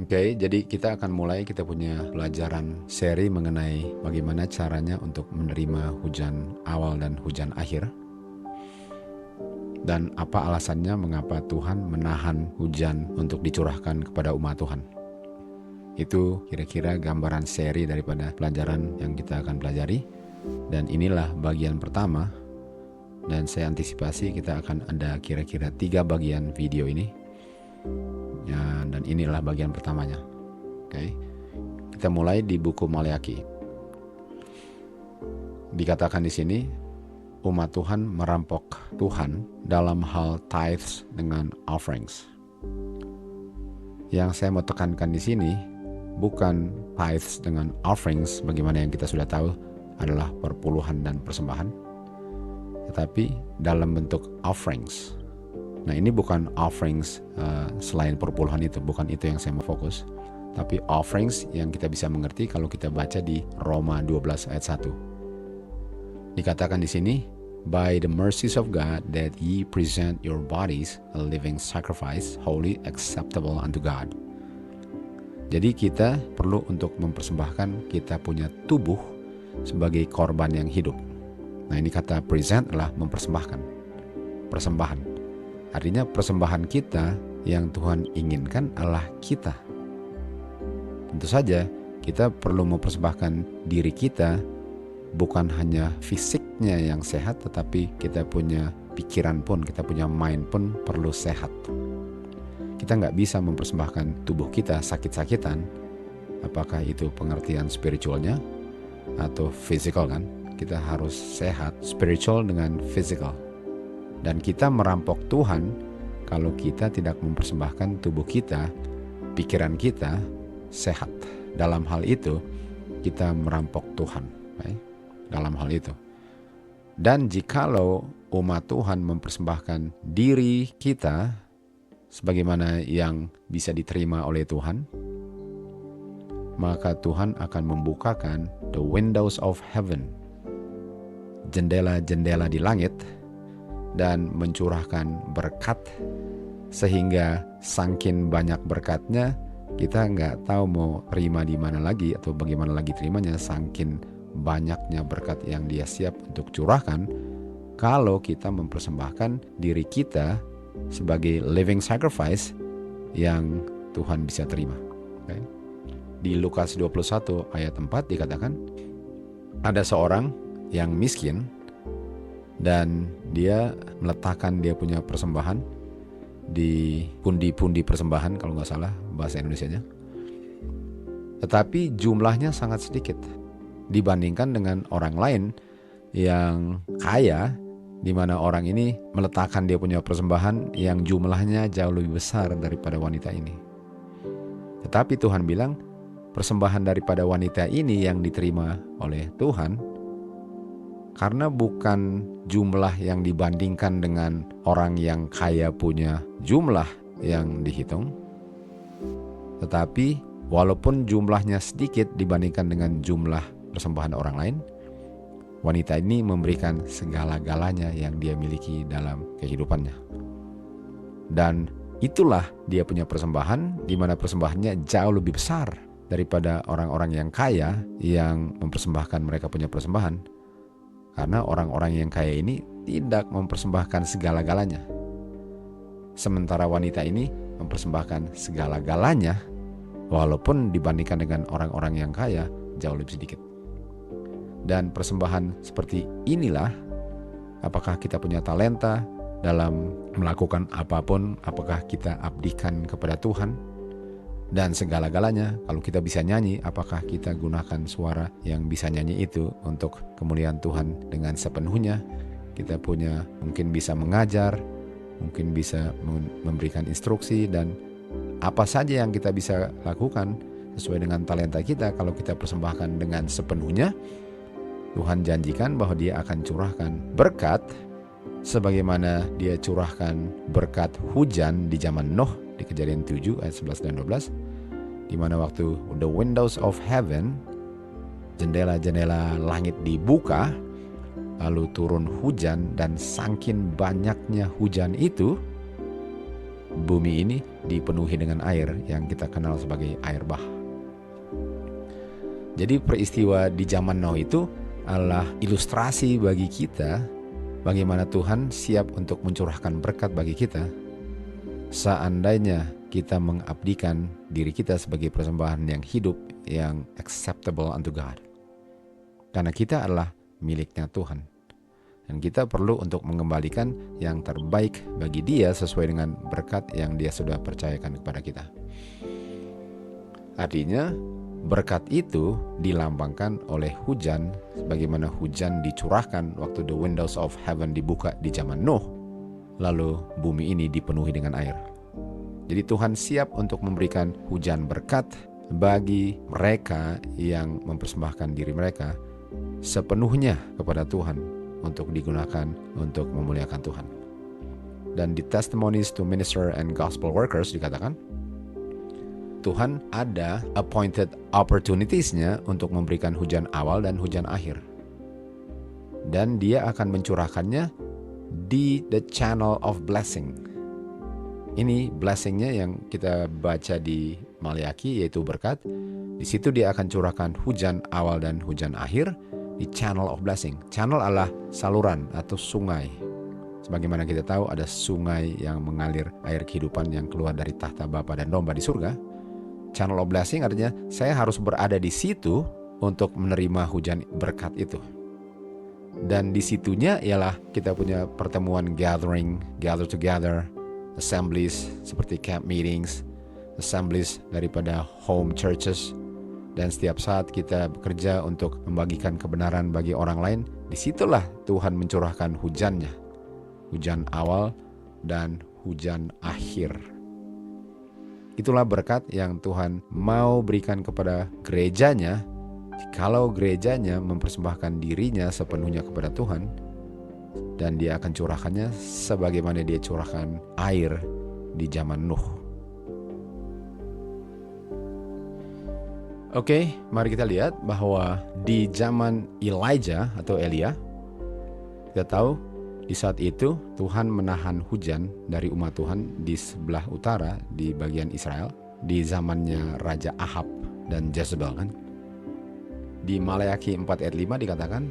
Oke, jadi kita akan mulai, kita punya pelajaran seri mengenai bagaimana caranya untuk menerima hujan awal dan hujan akhir. Dan apa alasannya mengapa Tuhan menahan hujan untuk dicurahkan kepada umat Tuhan. Itu kira-kira gambaran seri daripada pelajaran yang kita akan pelajari. Dan inilah bagian pertama. Dan saya antisipasi kita akan ada kira-kira 3 bagian video ini. Ya, dan inilah bagian pertamanya. Oke. Kita mulai di buku Maleakhi. Dikatakan di sini, umat Tuhan merampok Tuhan dalam hal tithes dengan offerings. Yang saya mau tekankan di sini bukan tithes dengan offerings bagaimana yang kita sudah tahu adalah perpuluhan dan persembahan, tetapi dalam bentuk offerings. Nah, ini bukan offerings selain perpuluhan itu, bukan itu yang saya mau fokus. Tapi offerings yang kita bisa mengerti kalau kita baca di Roma 12 ayat 1. Dikatakan di sini, by the mercies of God that ye present your bodies a living sacrifice, holy, acceptable unto God. Jadi kita perlu untuk mempersembahkan kita punya tubuh sebagai korban yang hidup. Nah, ini kata present adalah mempersembahkan. Persembahan. Artinya persembahan kita yang Tuhan inginkan adalah kita. Tentu saja kita perlu mempersembahkan diri kita, bukan hanya fisiknya yang sehat, tetapi kita punya pikiran pun, kita punya mind pun perlu sehat. Kita nggak bisa mempersembahkan tubuh kita sakit-sakitan, apakah itu pengertian spiritualnya atau physical kan? Kita harus sehat, spiritual dengan physical. Dan kita merampok Tuhan kalau kita tidak mempersembahkan tubuh kita, pikiran kita sehat. Dalam hal itu kita merampok Tuhan. Baik? Dalam hal itu. Dan jikalau umat Tuhan mempersembahkan diri kita sebagaimana yang bisa diterima oleh Tuhan, maka Tuhan akan membukakan the windows of heaven, jendela-jendela di langit, dan mencurahkan berkat, sehingga saking banyak berkatnya kita nggak tahu mau terima di mana lagi atau bagaimana lagi terimanya, saking banyaknya berkat yang Dia siap untuk curahkan kalau kita mempersembahkan diri kita sebagai living sacrifice yang Tuhan bisa terima. Okay? Di Lukas 21 ayat 4 dikatakan, ada seorang yang miskin dan dia meletakkan dia punya persembahan di pundi-pundi persembahan, kalau nggak salah bahasa Indonesianya. Tetapi jumlahnya sangat sedikit dibandingkan dengan orang lain yang kaya, di mana orang ini meletakkan dia punya persembahan yang jumlahnya jauh lebih besar daripada wanita ini. Tetapi Tuhan bilang, persembahan daripada wanita ini yang diterima oleh Tuhan, karena bukan jumlah yang dibandingkan dengan orang yang kaya punya jumlah yang dihitung, tetapi walaupun jumlahnya sedikit dibandingkan dengan jumlah persembahan orang lain, wanita ini memberikan segala-galanya yang dia miliki dalam kehidupannya. Dan itulah dia punya persembahan, di mana persembahannya jauh lebih besar daripada orang-orang yang kaya yang mempersembahkan mereka punya persembahan. Karena orang-orang yang kaya ini tidak mempersembahkan segala-galanya. Sementara wanita ini mempersembahkan segala-galanya, walaupun dibandingkan dengan orang-orang yang kaya jauh lebih sedikit. Dan persembahan seperti inilah, apakah kita punya talenta dalam melakukan apapun, apakah kita abdikan kepada Tuhan, dan segala-galanya. Kalau kita bisa nyanyi, apakah kita gunakan suara yang bisa nyanyi itu untuk kemuliaan Tuhan dengan sepenuhnya? Kita punya, mungkin bisa mengajar, mungkin bisa memberikan instruksi, dan apa saja yang kita bisa lakukan sesuai dengan talenta kita. Kalau kita persembahkan dengan sepenuhnya, Tuhan janjikan bahwa Dia akan curahkan berkat sebagaimana Dia curahkan berkat hujan di zaman Nuh di Kejadian 7 ayat 11 dan 12, di mana waktu the windows of heaven, jendela-jendela langit dibuka, lalu turun hujan, dan saking banyaknya hujan itu bumi ini dipenuhi dengan air yang kita kenal sebagai air bah. Jadi peristiwa di zaman Nuh itu adalah ilustrasi bagi kita bagaimana Tuhan siap untuk mencurahkan berkat bagi kita seandainya kita mengabdikan diri kita sebagai persembahan yang hidup, yang acceptable unto God. Karena kita adalah miliknya Tuhan. Dan kita perlu untuk mengembalikan yang terbaik bagi Dia sesuai dengan berkat yang Dia sudah percayakan kepada kita. Artinya, berkat itu dilambangkan oleh hujan, sebagaimana hujan dicurahkan waktu the windows of heaven dibuka di zaman Nuh, lalu bumi ini dipenuhi dengan air. Jadi Tuhan siap untuk memberikan hujan berkat bagi mereka yang mempersembahkan diri mereka sepenuhnya kepada Tuhan untuk digunakan untuk memuliakan Tuhan. Dan di Testimonies to Minister and Gospel Workers dikatakan, Tuhan ada appointed opportunities-nya untuk memberikan hujan awal dan hujan akhir. Dan Dia akan mencurahkannya di the channel of blessing. Ini blessing-nya yang kita baca di Maleakhi, yaitu berkat. Di situ Dia akan curahkan hujan awal dan hujan akhir di channel of blessing. Channel adalah saluran atau sungai. Sebagaimana kita tahu ada sungai yang mengalir air kehidupan yang keluar dari tahta Bapa dan Domba di surga. Channel of blessing artinya saya harus berada di situ untuk menerima hujan berkat itu. Dan di situnya ialah kita punya pertemuan gathering, gather together, assemblies seperti camp meetings, assemblies daripada home churches. Dan setiap saat kita bekerja untuk membagikan kebenaran bagi orang lain, disitulah Tuhan mencurahkan hujannya. Hujan awal dan hujan akhir. Itulah berkat yang Tuhan mau berikan kepada gerejanya. Kalau gerejanya mempersembahkan dirinya sepenuhnya kepada Tuhan, dan Dia akan curahkannya sebagaimana Dia curahkan air di zaman Nuh. Oke, mari kita lihat bahwa di zaman Elijah atau Elia, kita tahu di saat itu Tuhan menahan hujan dari umat Tuhan di sebelah utara di bagian Israel di zamannya Raja Ahab dan Jezebel kan. Di Maleakhi 4 ayat 5 dikatakan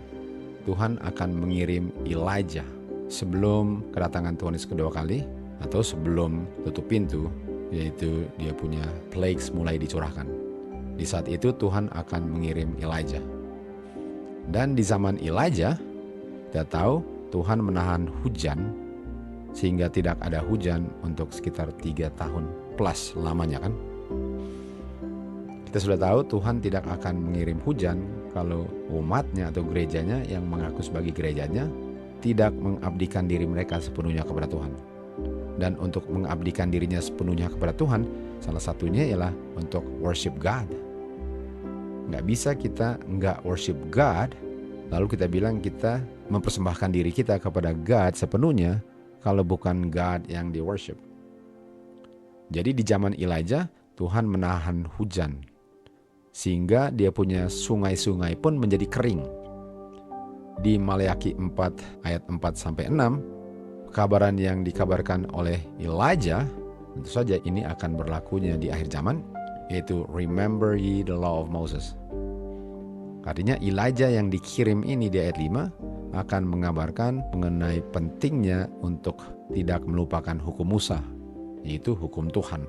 Tuhan akan mengirim Elijah sebelum kedatangan Tuhan Yesus kedua kali atau sebelum tutup pintu, yaitu Dia punya plagues mulai dicurahkan. Di saat itu Tuhan akan mengirim Elijah. Dan di zaman Elijah, kita tahu Tuhan menahan hujan sehingga tidak ada hujan untuk sekitar 3 tahun plus lamanya kan. Kita sudah tahu Tuhan tidak akan mengirim hujan kalau umatnya atau gerejanya yang mengaku sebagai gerejanya tidak mengabdikan diri mereka sepenuhnya kepada Tuhan. Dan untuk mengabdikan dirinya sepenuhnya kepada Tuhan, salah satunya ialah untuk worship God. Nggak bisa kita nggak worship God, lalu kita bilang kita mempersembahkan diri kita kepada God sepenuhnya, kalau bukan God yang di worship. Jadi di zaman Elijah, Tuhan menahan hujan, sehingga Dia punya sungai-sungai pun menjadi kering. Di Maleakhi 4 ayat 4-6, kabaran yang dikabarkan oleh Elijah, tentu saja ini akan berlakunya di akhir zaman, yaitu remember ye the law of Moses. Artinya Elijah yang dikirim ini di ayat 5 akan mengabarkan mengenai pentingnya untuk tidak melupakan hukum Musa, yaitu hukum Tuhan.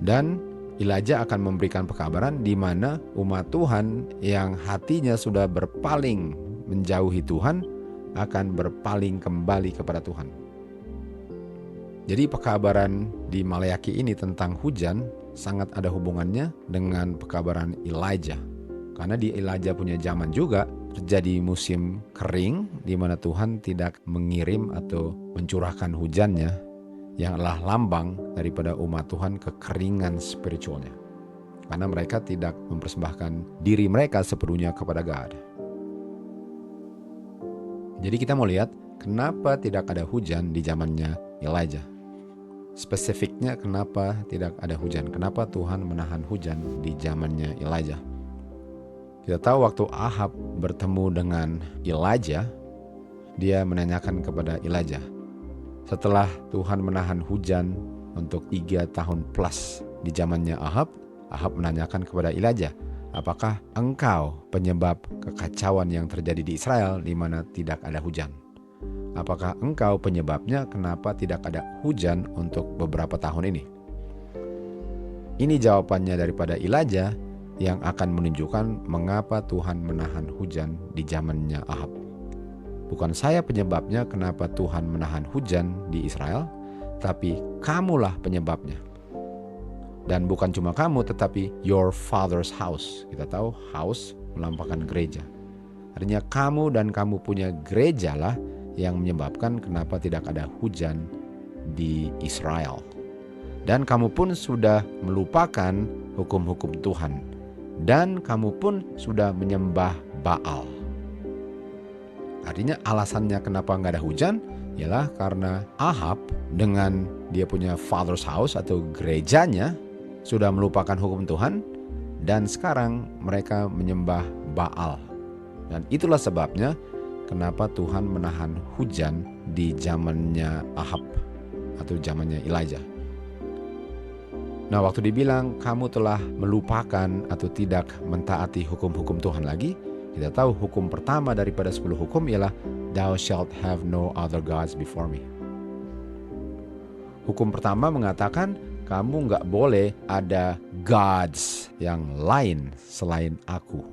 Dan Elijah akan memberikan pekabaran di mana umat Tuhan yang hatinya sudah berpaling menjauhi Tuhan akan berpaling kembali kepada Tuhan. Jadi pekabaran di Maleakhi ini tentang hujan sangat ada hubungannya dengan pekabaran Elijah. Karena di Elijah punya zaman juga terjadi musim kering di mana Tuhan tidak mengirim atau mencurahkan hujannya yang adalah lambang daripada umat Tuhan kekeringan spiritualnya. Karena mereka tidak mempersembahkan diri mereka sepenuhnya kepada God. Jadi kita mau lihat kenapa tidak ada hujan di zamannya Elijah. Spesifiknya kenapa tidak ada hujan, kenapa Tuhan menahan hujan di zamannya Elijah. Kita tahu waktu Ahab bertemu dengan Elijah, dia menanyakan kepada Elijah, Setelah Tuhan menahan hujan untuk 3 tahun plus di zamannya Ahab, Ahab menanyakan kepada Elijah, apakah engkau penyebab kekacauan yang terjadi di Israel di mana tidak ada hujan? Apakah engkau penyebabnya kenapa tidak ada hujan untuk beberapa tahun ini? Ini jawabannya daripada Elijah yang akan menunjukkan mengapa Tuhan menahan hujan di zamannya Ahab. Bukan saya penyebabnya kenapa Tuhan menahan hujan di Israel, tapi kamulah penyebabnya. Dan bukan cuma kamu, tetapi your father's house. Kita tahu house melambangkan gereja. Artinya kamu dan kamu punya gereja lah yang menyebabkan kenapa tidak ada hujan di Israel. Dan kamu pun sudah melupakan hukum-hukum Tuhan. Dan kamu pun sudah menyembah Baal. Artinya alasannya kenapa nggak ada hujan ialah karena Ahab dengan dia punya father's house atau gerejanya sudah melupakan hukum Tuhan. Dan sekarang mereka menyembah Baal. Dan itulah sebabnya kenapa Tuhan menahan hujan di zamannya Ahab atau zamannya Elijah. Nah, waktu dibilang kamu telah melupakan atau tidak mentaati hukum-hukum Tuhan lagi, kita tahu hukum pertama daripada 10 hukum ialah thou shalt have no other gods before me. Hukum pertama mengatakan kamu nggak boleh ada gods yang lain selain aku.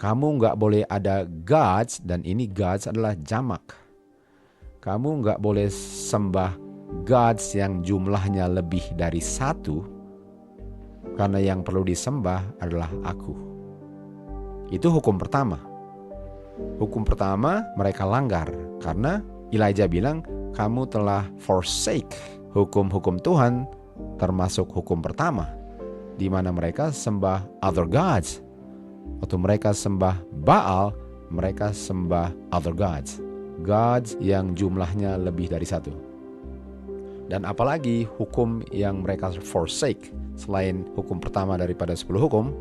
Kamu nggak boleh ada gods, dan ini gods adalah jamak. Kamu nggak boleh sembah gods yang jumlahnya lebih dari 1, karena yang perlu disembah adalah aku. Itu hukum pertama. Hukum pertama mereka langgar karena Elijah bilang kamu telah forsake hukum-hukum Tuhan, termasuk hukum pertama, di mana mereka sembah other gods. Waktu mereka sembah Baal, mereka sembah other gods. Gods yang jumlahnya lebih dari 1. Dan apalagi hukum yang mereka forsake selain hukum pertama daripada 10 hukum,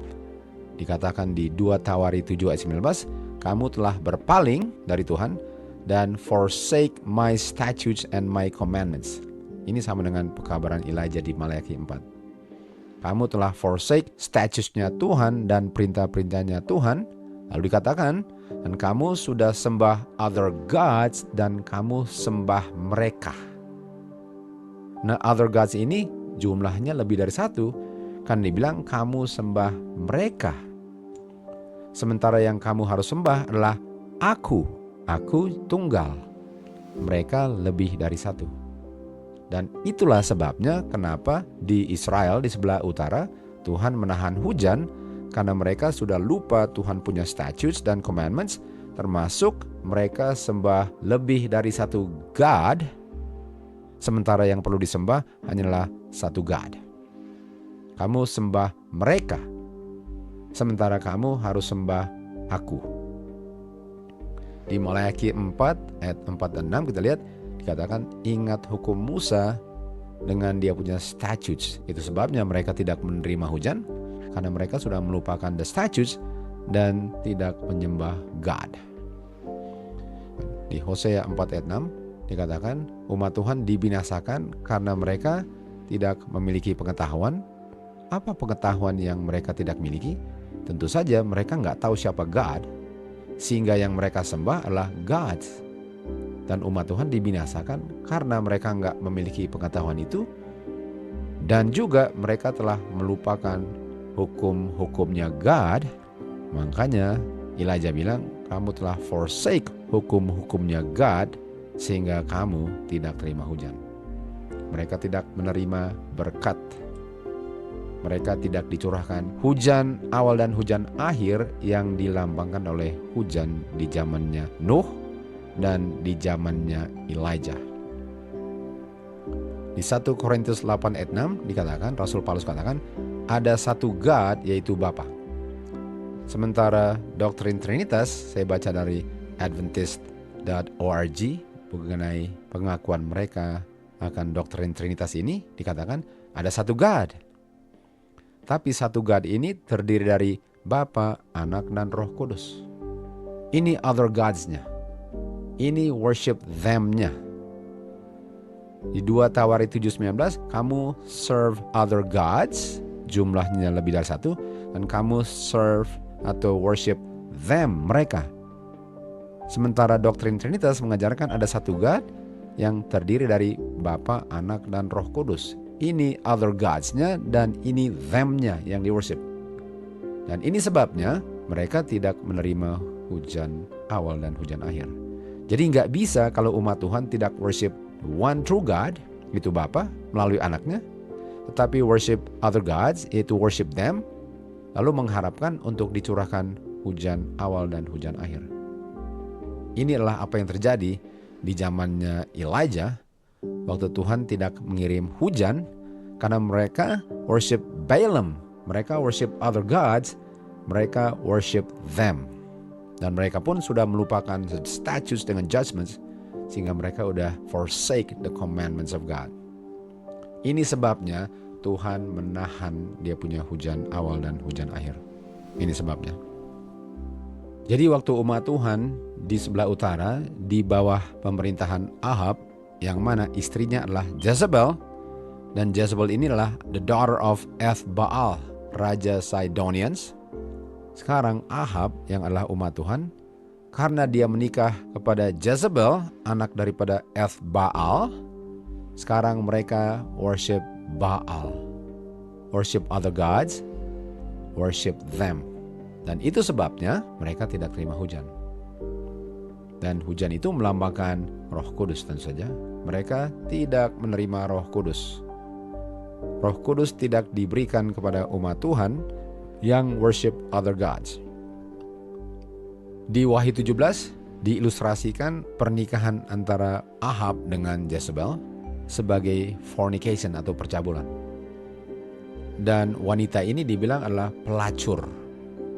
dikatakan di 2 Tawari 7 ayat 19, kamu telah berpaling dari Tuhan dan forsake my statutes and my commandments. Ini sama dengan pekabaran Elijah di Maleakhi 4. Kamu telah forsake statutes-nya Tuhan dan perintah-perintahnya Tuhan. Lalu dikatakan, dan kamu sudah sembah other gods dan kamu sembah mereka. Nah, other gods ini jumlahnya lebih dari 1, kan dibilang kamu sembah mereka. Sementara yang kamu harus sembah adalah aku tunggal. Mereka lebih dari 1. Dan itulah sebabnya kenapa di Israel di sebelah utara Tuhan menahan hujan, karena mereka sudah lupa Tuhan punya statutes dan commandments, termasuk mereka sembah lebih dari 1 God, sementara yang perlu disembah hanyalah 1 God. Kamu sembah mereka, sementara kamu harus sembah aku. Di Maleakhi 4 ayat 4 dan 6 kita lihat dikatakan, ingat hukum Musa dengan dia punya statutes. Itu sebabnya mereka tidak menerima hujan, karena mereka sudah melupakan the statutes dan tidak menyembah God. Di Hosea 4 ayat 6 dikatakan, umat Tuhan dibinasakan karena mereka tidak memiliki pengetahuan. Apa pengetahuan yang mereka tidak miliki? Tentu saja mereka nggak tahu siapa God, sehingga yang mereka sembah adalah gods. Dan umat Tuhan dibinasakan karena mereka nggak memiliki pengetahuan itu, dan juga mereka telah melupakan hukum-hukumnya God. Makanya Elijah bilang, kamu telah forsake hukum-hukumnya God, sehingga kamu tidak terima hujan. Mereka tidak menerima berkat. Mereka tidak dicurahkan hujan awal dan hujan akhir yang dilambangkan oleh hujan di zamannya Nuh dan di zamannya Elijah. Di 1 Korintus 8 ayat 6 dikatakan, Rasul Paulus katakan, ada 1 God yaitu Bapa. Sementara doktrin Trinitas, saya baca dari adventist.org mengenai pengakuan mereka akan doktrin Trinitas ini, dikatakan ada 1 God. Tapi 1 God ini terdiri dari Bapa, Anak, dan Roh Kudus. Ini other gods-nya. Ini worship them-nya. Di 2 Tawari 7:19, kamu serve other gods, jumlahnya lebih dari satu, dan kamu serve atau worship them, mereka. Sementara doktrin Trinitas mengajarkan ada satu God yang terdiri dari Bapa, Anak, dan Roh Kudus. Ini other gods-nya dan ini them-nya yang di-worship. Dan ini sebabnya mereka tidak menerima hujan awal dan hujan akhir. Jadi nggak bisa kalau umat Tuhan tidak worship one true God, itu Bapa melalui anaknya, tetapi worship other gods, yaitu worship them, lalu mengharapkan untuk dicurahkan hujan awal dan hujan akhir. Ini adalah apa yang terjadi di zamannya Elijah, waktu Tuhan tidak mengirim hujan karena mereka worship Balaam, mereka worship other gods, mereka worship them. Dan mereka pun sudah melupakan statutes dengan judgments, sehingga mereka udah forsake the commandments of God. Ini sebabnya Tuhan menahan dia punya hujan awal dan hujan akhir. Ini sebabnya. Jadi waktu umat Tuhan di sebelah utara, di bawah pemerintahan Ahab, yang mana istrinya adalah Jezebel, dan Jezebel ini adalah the daughter of Ethbaal, Raja Sidonians. Sekarang Ahab yang adalah umat Tuhan, karena dia menikah kepada Jezebel, anak daripada Ethbaal, sekarang mereka worship Baal, worship other gods, worship them. Dan itu sebabnya mereka tidak terima hujan. Dan hujan itu melambangkan Roh Kudus tentu saja. Mereka tidak menerima Roh Kudus. Roh Kudus tidak diberikan kepada umat Tuhan yang worship other gods. Di Wahyu 17 diilustrasikan pernikahan antara Ahab dengan Jezebel sebagai fornication atau percabulan. Dan wanita ini dibilang adalah pelacur,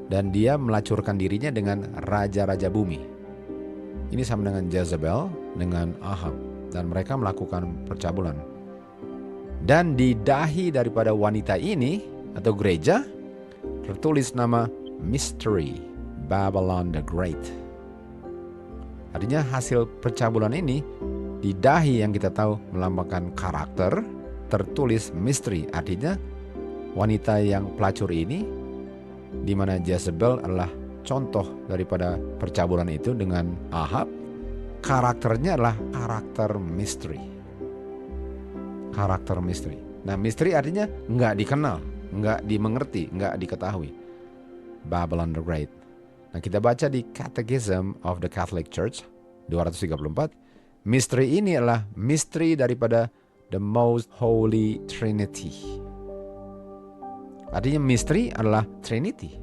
dan dia melacurkan dirinya dengan raja-raja bumi. Ini sama dengan Jezebel, dengan Ahab, dan mereka melakukan percabulan. Dan di dahi daripada wanita ini atau gereja tertulis nama Mystery Babylon the Great. Artinya hasil percabulan ini di dahi yang kita tahu melambangkan karakter, tertulis mystery. Artinya wanita yang pelacur ini, di mana Jezebel adalah contoh daripada percabulan itu dengan Ahab, karakternya adalah karakter mystery. Karakter mystery. Nah, mystery artinya nggak dikenal, nggak dimengerti, nggak diketahui. Babylon the Great. Nah, kita baca di Catechism of the Catholic Church 234, mystery ini adalah mystery daripada the most holy Trinity. Artinya mystery adalah Trinity.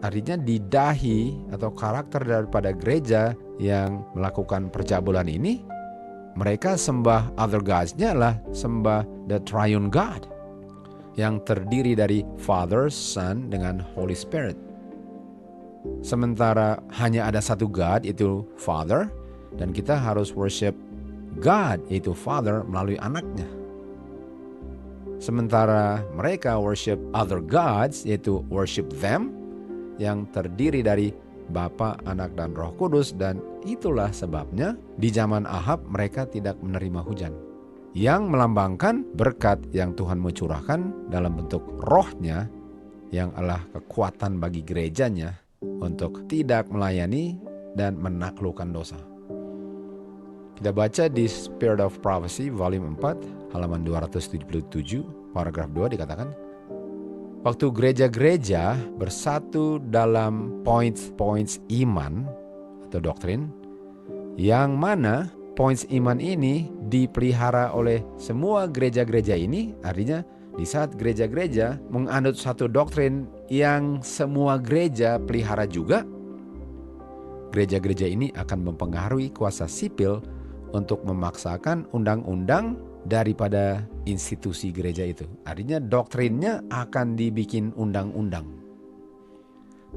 Artinya di dahi atau karakter daripada gereja yang melakukan percabulan ini, mereka sembah other gods-nya adalah sembah the triune God, yang terdiri dari Father, Son, dengan Holy Spirit. Sementara hanya ada satu God, itu Father, dan kita harus worship God, yaitu Father, melalui anaknya. Sementara mereka worship other gods, yaitu worship them, yang terdiri dari Bapa, Anak, dan Roh Kudus. Dan itulah sebabnya di zaman Ahab mereka tidak menerima hujan, yang melambangkan berkat yang Tuhan mau curahkan dalam bentuk rohnya, yang adalah kekuatan bagi gerejanya untuk tidak melayani dan menaklukkan dosa. Kita baca di Spirit of Prophecy volume 4 halaman 277 paragraf 2 dikatakan, waktu gereja-gereja bersatu dalam points iman atau doktrin, yang mana points iman ini dipelihara oleh semua gereja-gereja ini, artinya di saat gereja-gereja menganut satu doktrin yang semua gereja pelihara juga, gereja-gereja ini akan mempengaruhi kuasa sipil untuk memaksakan undang-undang daripada institusi gereja itu. Artinya doktrinnya akan dibikin undang-undang.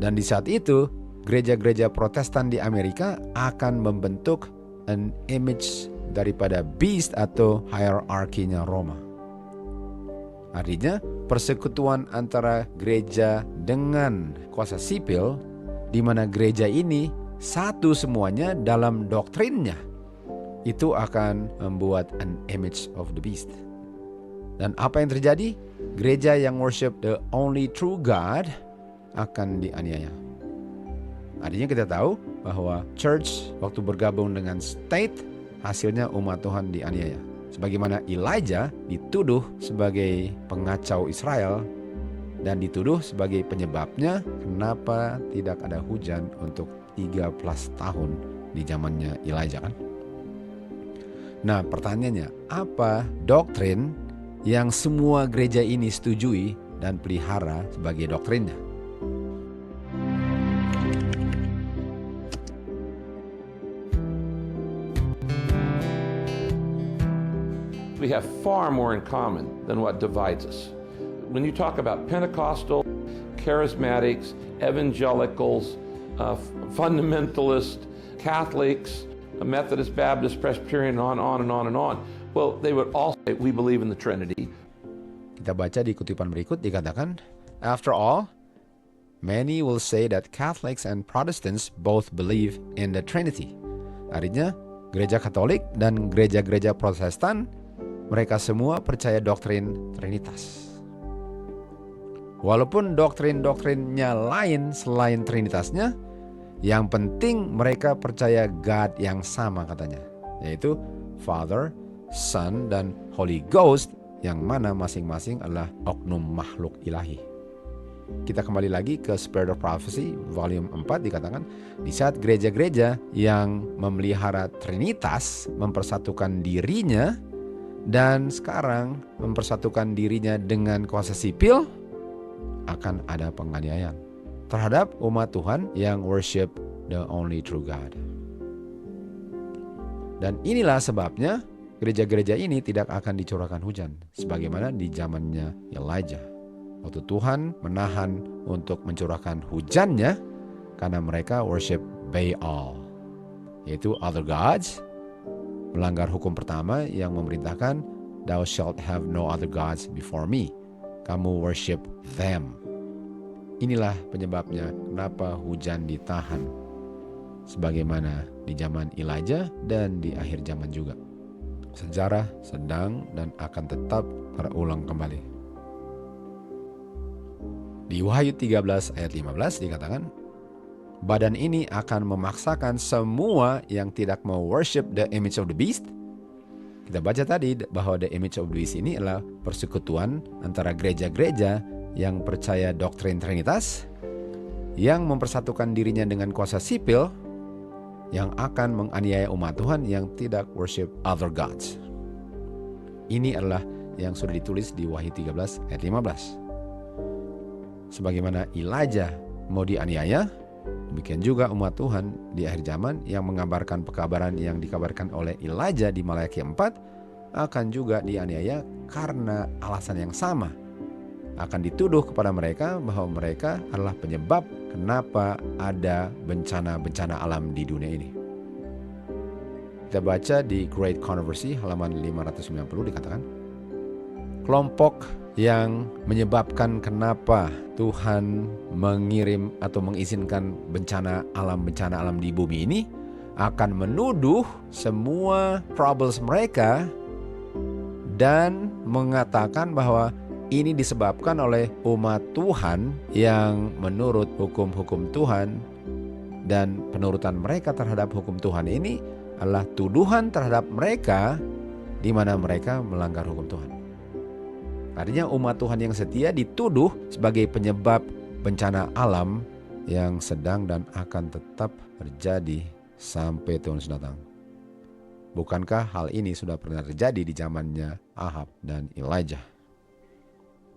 Dan di saat itu, gereja-gereja Protestan di Amerika akan membentuk an image daripada beast atau hierarkinya Roma. Artinya persekutuan antara gereja dengan kuasa sipil, di mana gereja ini satu semuanya dalam doktrinnya, itu akan membuat an image of the beast. Dan apa yang terjadi? Gereja yang worship the only true God akan dianiaya. Artinya kita tahu bahwa church waktu bergabung dengan state, hasilnya umat Tuhan dianiaya. Sebagaimana Elijah dituduh sebagai pengacau Israel dan dituduh sebagai penyebabnya kenapa tidak ada hujan untuk 13 tahun di zamannya Elijah kan. Nah pertanyaannya, apa doktrin yang semua gereja ini setujui dan pelihara sebagai doktrinnya? We have far more in common than what divides us. When you talk about Pentecostal, charismatics, evangelicals, fundamentalists, Catholics, Methodist, Baptist, Presbyterian, on and on and on. Well, they would all say, we believe in the Trinity. Kita baca di kutipan berikut dikatakan, after all, many will say that Catholics and Protestants both believe in the Trinity. Artinya, gereja Katolik dan gereja-gereja Protestan, mereka semua percaya doktrin Trinitas. Walaupun doktrin-doktrinnya lain selain Trinitasnya, yang penting mereka percaya God yang sama katanya, yaitu Father, Son, dan Holy Ghost, yang mana masing-masing adalah oknum makhluk ilahi. Kita kembali lagi ke Spirit of Prophecy, volume 4, dikatakan, di saat gereja-gereja yang memelihara Trinitas mempersatukan dirinya, dan sekarang mempersatukan dirinya dengan kuasa sipil, akan ada penganiayaan terhadap umat Tuhan yang worship the only true God. Dan inilah sebabnya gereja-gereja ini tidak akan dicurahkan hujan sebagaimana di zamannya Elijah. Waktu Tuhan menahan untuk mencurahkan hujannya karena mereka worship Baal, yaitu other gods, melanggar hukum pertama yang memerintahkan thou shalt have no other gods before me. Kamu worship them. Inilah penyebabnya kenapa hujan ditahan sebagaimana di zaman Elijah dan di akhir zaman juga. Sejarah sedang dan akan tetap terulang kembali. Di Wahyu 13 ayat 15 dikatakan, badan ini akan memaksakan semua yang tidak mau worship the image of the beast. Kita baca tadi bahwa the image of the beast ini adalah persekutuan antara gereja-gereja yang percaya doktrin Trinitas, yang mempersatukan dirinya dengan kuasa sipil, yang akan menganiaya umat Tuhan yang tidak worship other gods. Ini adalah yang sudah ditulis di Wahyu 13 ayat 15. Sebagaimana Elijah mau dianiaya, demikian juga umat Tuhan di akhir zaman yang mengabarkan pekabaran yang dikabarkan oleh Elijah di Maleakhi 4 akan juga dianiaya karena alasan yang sama. Akan dituduh kepada mereka bahwa mereka adalah penyebab kenapa ada bencana-bencana alam di dunia ini. Kita baca di Great Controversy halaman 590 dikatakan, kelompok yang menyebabkan kenapa Tuhan mengirim atau mengizinkan bencana alam di bumi ini akan menuduh semua troubles mereka dan mengatakan bahwa ini disebabkan oleh umat Tuhan yang menurut hukum-hukum Tuhan, dan penurutan mereka terhadap hukum Tuhan ini adalah tuduhan terhadap mereka di mana mereka melanggar hukum Tuhan. Artinya umat Tuhan yang setia dituduh sebagai penyebab bencana alam yang sedang dan akan tetap terjadi sampai Tuhan datang. Bukankah hal ini sudah pernah terjadi di zamannya Ahab dan Elijah?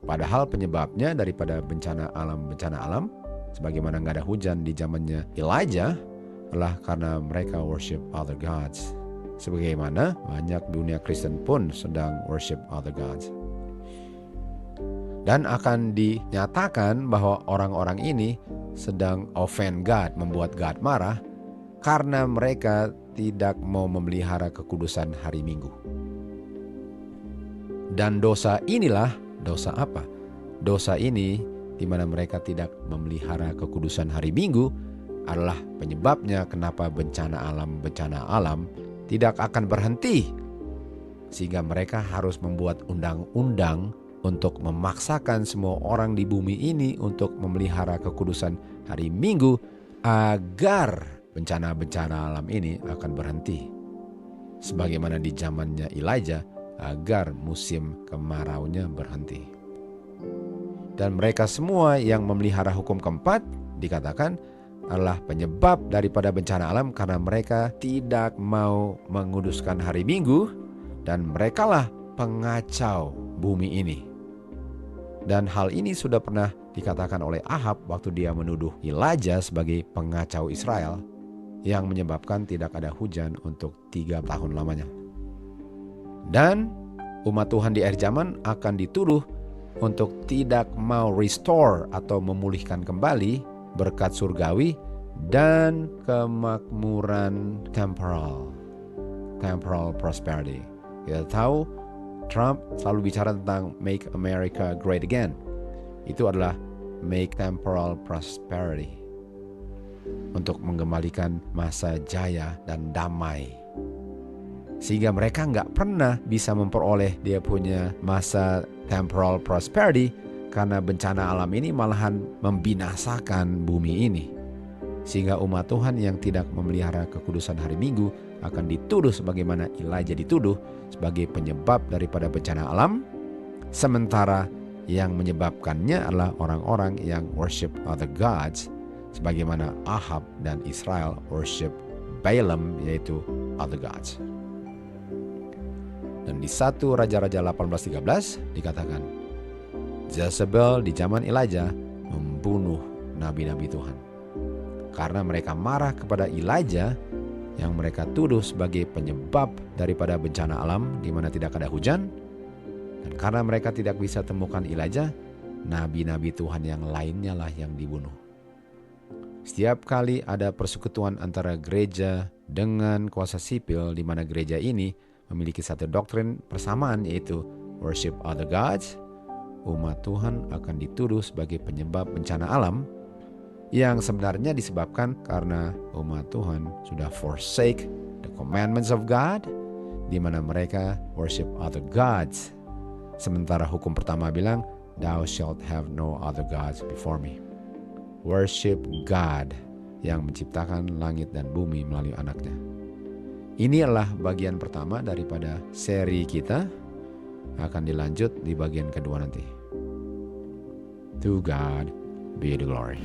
Padahal penyebabnya daripada bencana alam, sebagaimana nggak ada hujan di zamannya Elijah, adalah karena mereka worship other gods. Sebagaimana banyak dunia Kristen pun sedang worship other gods. Dan akan dinyatakan bahwa orang-orang ini sedang offend God, membuat God marah, karena mereka tidak mau memelihara kekudusan hari Minggu. Dan dosa inilah, dosa apa? Dosa ini di mana mereka tidak memelihara kekudusan hari Minggu adalah penyebabnya kenapa bencana alam tidak akan berhenti, sehingga mereka harus membuat undang-undang untuk memaksakan semua orang di bumi ini untuk memelihara kekudusan hari Minggu agar bencana-bencana alam ini akan berhenti. Sebagaimana di zamannya Elijah, agar musim kemaraunya berhenti. Dan mereka semua yang memelihara hukum keempat dikatakan adalah penyebab daripada bencana alam karena mereka tidak mau menguduskan hari Minggu dan merekalah pengacau bumi ini. Dan hal ini sudah pernah dikatakan oleh Ahab waktu dia menuduh Elijah sebagai pengacau Israel yang menyebabkan tidak ada hujan untuk 3 tahun lamanya. Dan umat Tuhan di akhir zaman akan dituduh untuk tidak mau restore atau memulihkan kembali berkat surgawi dan kemakmuran temporal prosperity. Kita tahu Trump selalu bicara tentang make America great again. Itu adalah make temporal prosperity, untuk mengembalikan masa jaya dan damai. Sehingga mereka nggak pernah bisa memperoleh dia punya masa temporal prosperity karena bencana alam ini malahan membinasakan bumi ini. Sehingga umat Tuhan yang tidak memelihara kekudusan hari Minggu akan dituduh sebagaimana Elijah dituduh sebagai penyebab daripada bencana alam. Sementara yang menyebabkannya adalah orang-orang yang worship other gods, sebagaimana Ahab dan Israel worship Balaam, yaitu other gods. Dan di 1 Raja-Raja 18:13 dikatakan, Jezebel di zaman Elijah membunuh nabi-nabi Tuhan. Karena mereka marah kepada Elijah yang mereka tuduh sebagai penyebab daripada bencana alam di mana tidak ada hujan. Dan karena mereka tidak bisa temukan Elijah, nabi-nabi Tuhan yang lainnya lah yang dibunuh. Setiap kali ada persekutuan antara gereja dengan kuasa sipil di mana gereja ini memiliki satu doktrin persamaan, yaitu worship other gods, umat Tuhan akan dituduh sebagai penyebab bencana alam yang sebenarnya disebabkan karena umat Tuhan sudah forsake the commandments of God, di mana mereka worship other gods. Sementara hukum pertama bilang, thou shalt have no other gods before me. Worship God yang menciptakan langit dan bumi melalui anaknya. Ini adalah bagian pertama daripada seri kita, akan dilanjut di bagian kedua nanti. To God be the glory.